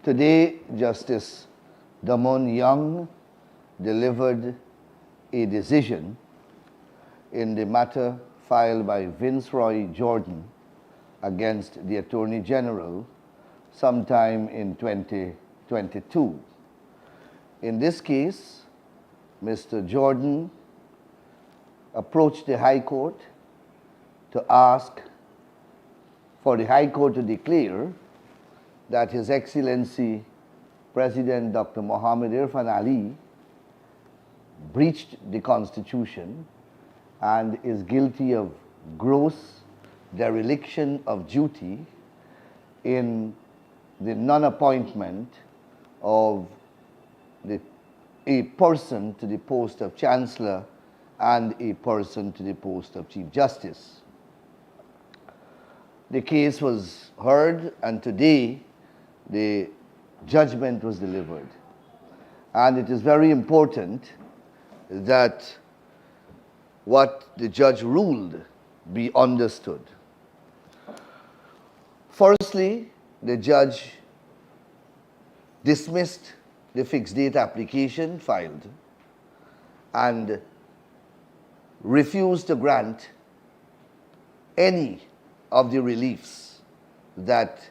Today, Justice Damon Young delivered a decision in the matter filed by Vinceroy Jordan against the Attorney General sometime in 2022. In this case, Mr. Jordan approached the High Court to ask for the High Court to declare that His Excellency President Dr. Mohabir Anil Ali breached the Constitution and is guilty of gross dereliction of duty in the non-appointment of a person to the post of Chancellor and a person to the post of Chief Justice. The case was heard, and today the judgment was delivered. And it is very important that what the judge ruled be understood. Firstly, the judge dismissed the fixed date application filed and refused to grant any of the reliefs that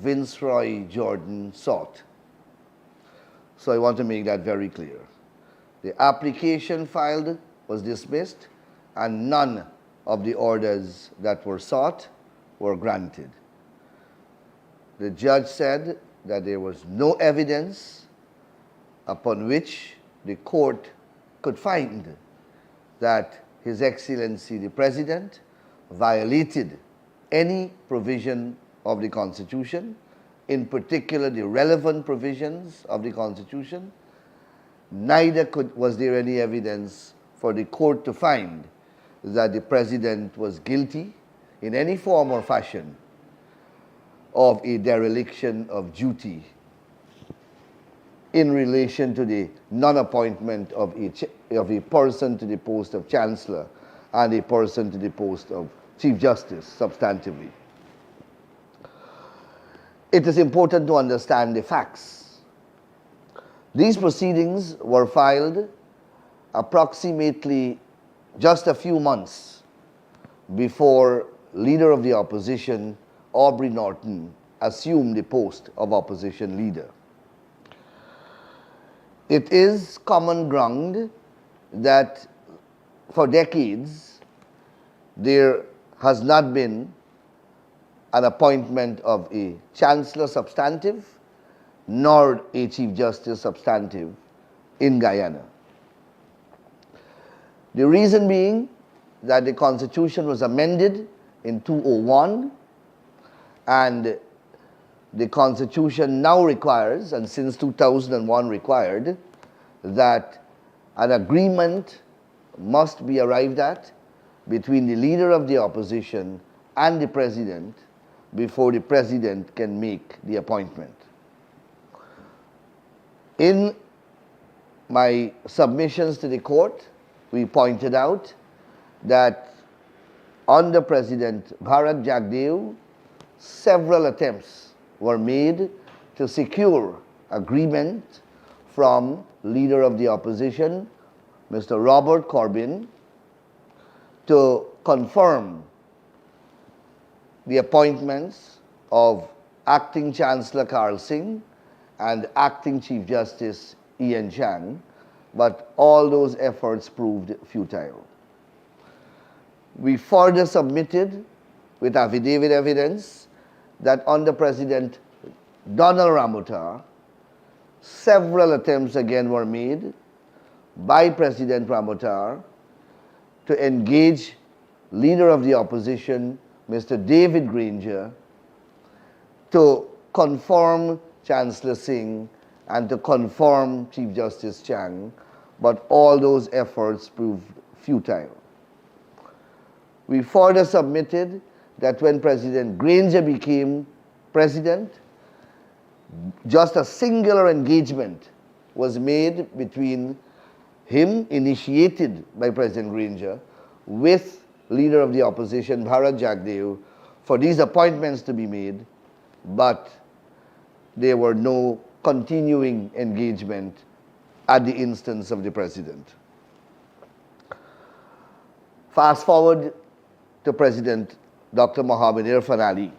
Vinceroy Jordan sought. So I want to make that very clear. The application filed was dismissed and none of the orders that were sought were granted. The judge said that there was no evidence upon which the court could find that His Excellency the President violated any provision of the Constitution, in particular the relevant provisions of the Constitution. Neither was there any evidence for the court to find that the President was guilty in any form or fashion of a dereliction of duty in relation to the non-appointment of a person to the post of Chancellor and a person to the post of Chief Justice, substantively. It is important to understand the facts. These proceedings were filed approximately just a few months before Leader of the Opposition, Aubrey Norton, assumed the post of Opposition Leader. It is common ground that for decades there has not been an appointment of a Chancellor substantive nor a Chief Justice substantive in Guyana. The reason being that the Constitution was amended in 2001, and the Constitution now requires, and since 2001 required, that an agreement must be arrived at between the Leader of the Opposition and the President before the President can make the appointment. In my submissions to the court, we pointed out that under President Bharat Jagdeo, several attempts were made to secure agreement from Leader of the Opposition, Mr. Robert Corbyn, to confirm the appointments of Acting Chancellor Karl Singh and Acting Chief Justice Ian Chang, but all those efforts proved futile. We further submitted with affidavit evidence that under President Donald Ramotar, several attempts again were made by President Ramotar to engage Leader of the Opposition, Mr. David Granger, to confirm Chancellor Singh and to confirm Chief Justice Chang, but all those efforts proved futile. We further submitted that when President Granger became president, just a singular engagement was made between him, initiated by President Granger, with Leader of the Opposition, Bharat Jagdeo, for these appointments to be made, but there were no continuing engagement at the instance of the president. Fast forward to President Dr. Mohabir Ali.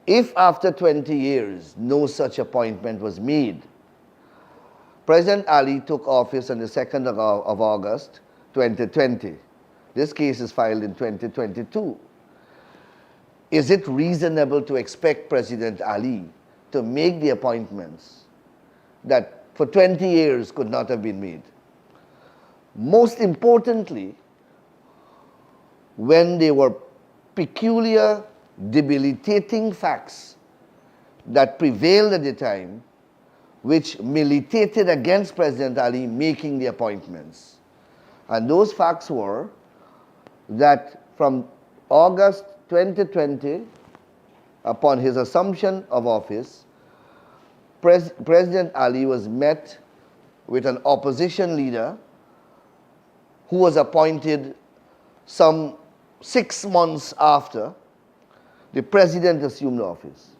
If after 20 years no such appointment was made, President Ali took office on the 2nd of August 2020. This case is filed in 2022. Is it reasonable to expect President Ali to make the appointments that for 20 years could not have been made? Most importantly, when there were peculiar, debilitating facts that prevailed at the time, which militated against President Ali making the appointments. And those facts were that from August 2020, upon his assumption of office, President Ali was met with an opposition leader who was appointed some 6 months after the president assumed office.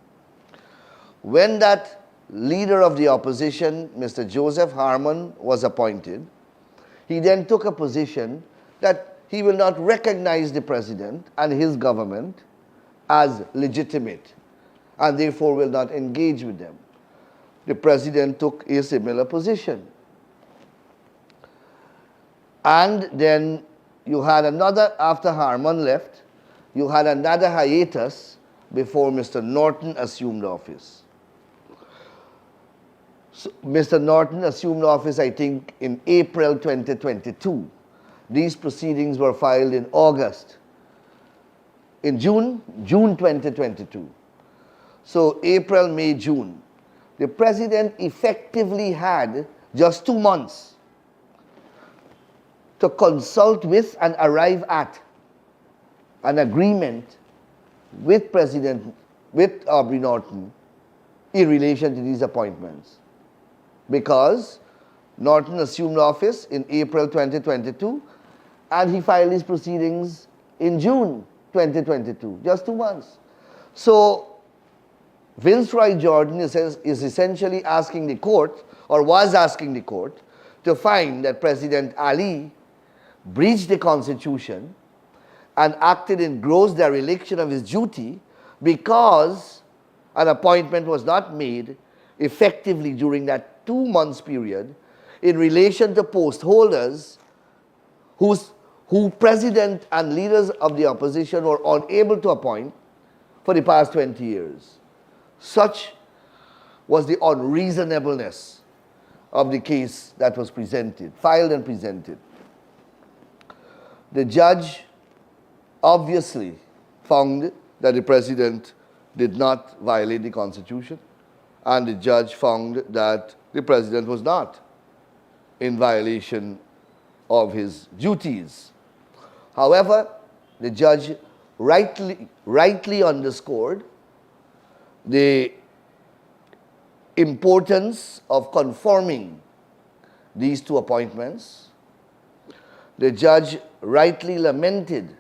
When that leader of the opposition, Mr. Joseph Harman, was appointed, he then took a position that he will not recognize the president and his government as legitimate and therefore will not engage with them. The president took a similar position. And then you had another, after Harman left, you had another hiatus before Mr. Norton assumed office. So Mr. Norton assumed office, I think, in April 2022. These proceedings were filed in August. In June 2022. So April, May, June. The president effectively had just 2 months to consult with and arrive at an agreement with Aubrey Norton in relation to these appointments. Because Norton assumed office in April 2022 and he filed his proceedings in June 2022, just 2 months. So Vinceroy Jordan is essentially asking the court, or was asking the court, to find that President Ali breached the Constitution and acted in gross dereliction of his duty because an appointment was not made effectively during that 2 months period in relation to post holders who president and leaders of the opposition were unable to appoint for the past 20 years. Such was the unreasonableness of the case that was presented, filed and presented. The judge obviously found that the president did not violate the Constitution, and the judge found that the president was not in violation of his duties. However, the judge rightly underscored the importance of conforming these two appointments. The judge rightly lamented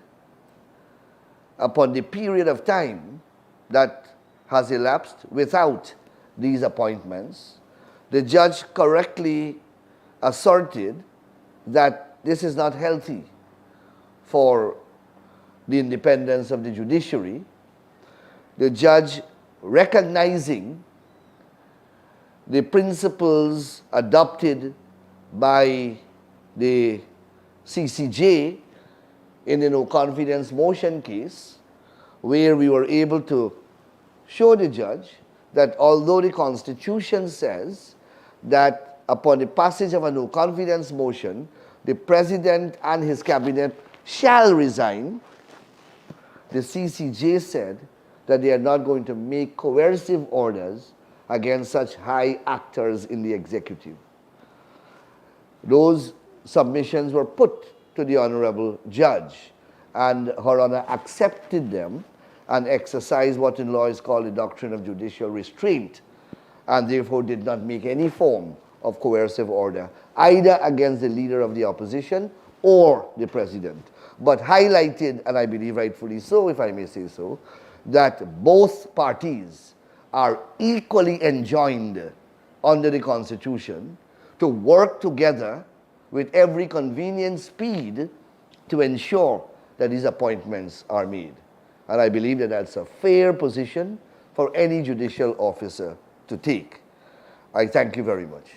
upon the period of time that has elapsed without these appointments. The judge correctly asserted that this is not healthy for the independence of the judiciary. The judge, recognizing the principles adopted by the CCJ in the no confidence motion case, where we were able to show the judge that although the Constitution says that upon the passage of a no confidence motion, the president and his cabinet shall resign, the CCJ said that they are not going to make coercive orders against such high actors in the executive. Those submissions were put to the Honorable Judge, and Her Honor accepted them and exercised what in law is called the doctrine of judicial restraint, and therefore did not make any form of coercive order, either against the leader of the opposition or the president, but highlighted, and I believe rightfully so, if I may say so, that both parties are equally enjoined under the Constitution to work together with every convenient speed to ensure that these appointments are made. And I believe that that's a fair position for any judicial officer to take. I thank you very much.